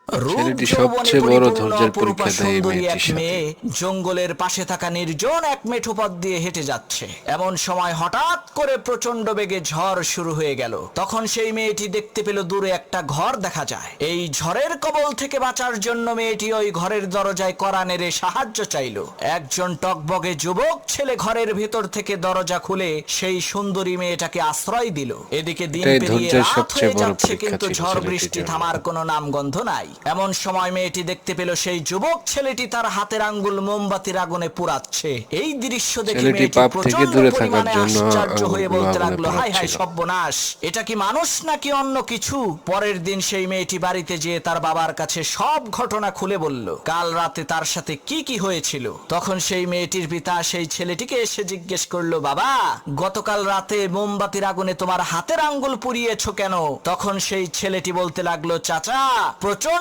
রূপ ছেলেটি যৌবনে সবচেয়ে বড় পরিপূর্ণ ধৈর্যের অপরূপা পরীক্ষা দেয় এই সুন্দরী এক মেয়েটির সাথে। মেয়ে জঙ্গলের পাশে থাকা নির্জন এক মেঠো পথ দিয়ে হেঁটে যাচ্ছে। এমন সময় হঠাৎ করে প্রচন্ড বেগে ঝড় শুরু হয়ে গেল। তখন সেই মেয়েটি দেখতে পেল দূরে একটা ঘর দেখা যায়। এই ঝড়ের কবল থেকে বাঁচার জন্য মেয়েটি ওই ঘরের দরজায় কড়া নেড়ে সাহায্য চাইল। একজন টকবগে যুবক ছেলে ঘরের ভেতর থেকে দরজা খুলে সেই সুন্দরী মেয়েটাকে আশ্রয় দিল। এদিকে দিন এটাই পেরিয়ে ধৈর্যের রাত সবচেয়ে হয়ে বড় যাচ্ছে, পরীক্ষা কিন্তু ছিল ঝড় ছেলেটির বৃষ্টি জন্য। থামার কোনো নামগন্ধ নাই। এমন সময় মেয়েটি দেখতে পেল সেই যুবক ছেলেটি তার হাতের আঙ্গুল মোমবাতির আগুনে পুড়াচ্ছে। এই দৃশ্য দেখে ছেলেটি মেয়েটি পাপ থেকে প্রচন্ড দূরে থাকার পরিমাণে জন্য আশ্চর্য হয়ে আঙ্গুলগুলো বলতে আগুনে লাগলো, হায় হায় পোড়াচ্ছিল। সর্বনাশ, এটা কি মানুষ নাকি অন্য কিছু? পরের দিন সেই মেয়েটি বাড়িতে যেয়ে তার বাবার কাছে সব ঘটনা খুলে বলল, কাল রাতে তার সাথে কি কি হয়েছিল। তখন সেই মেয়েটির পিতা সেই ছেলেটিকে এসে জিজ্ঞেস করলো, বাবা, গতকাল রাতে মোমবাতির আগুনে তোমার হাতের আঙ্গুল পুড়িয়েছো কেন? তখন সেই ছেলেটি বলতে লাগলো, চাচা, প্রচন্ড